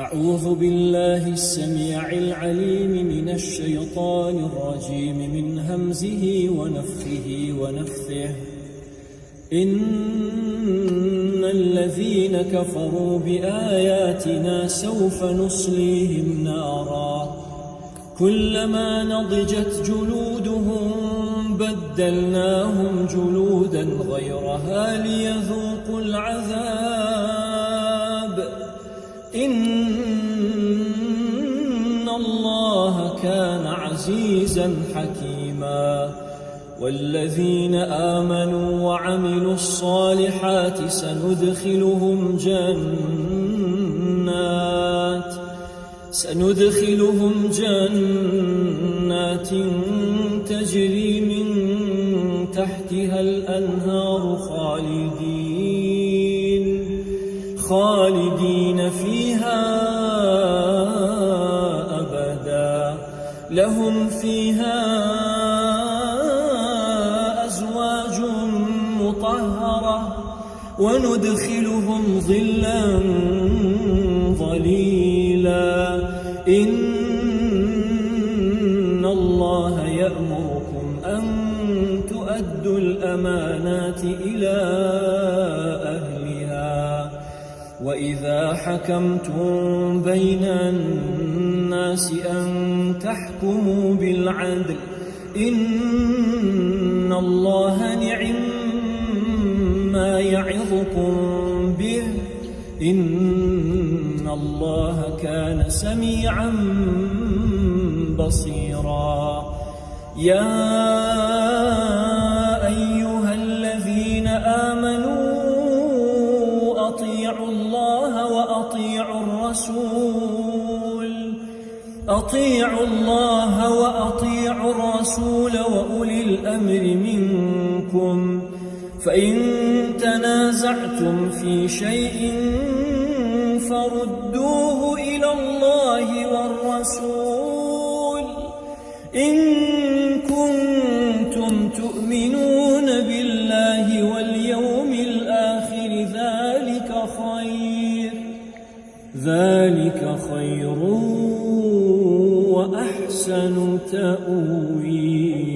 أعوذ بالله السميع العليم من الشيطان الرجيم من همزه ونفخه ونفثه. إن الذين كفروا بآياتنا سوف نصليهم نارا كلما نضجت جلودهم بدلناهم جلودا غيرها ليذوقوا العذاب إن الله كان عزيزا حكيما. والذين آمنوا وعملوا الصالحات سندخلهم جنات تجري من تحتها الأنهار خالدين فيها أبدا لهم فيها أزواج مطهرة وندخلهم ظلا ظليلا. إن الله يأمركم أن تؤدوا الأمانات إلى أهلها وإذا حكمتم بين الناس أن تحكموا بالعدل إن الله نعم ما يعظكم به إن الله كان سميعا بصيرا. يا أيها الذين آمنوا أطيعوا الله وأطيعوا الرسول وأولي الأمر منكم فإن تنازعتم في شيء فردوه إلى الله والرسول إن كنتم تؤمنون بالله واليوم الآخر ذلك خير وأحسن تأويلا.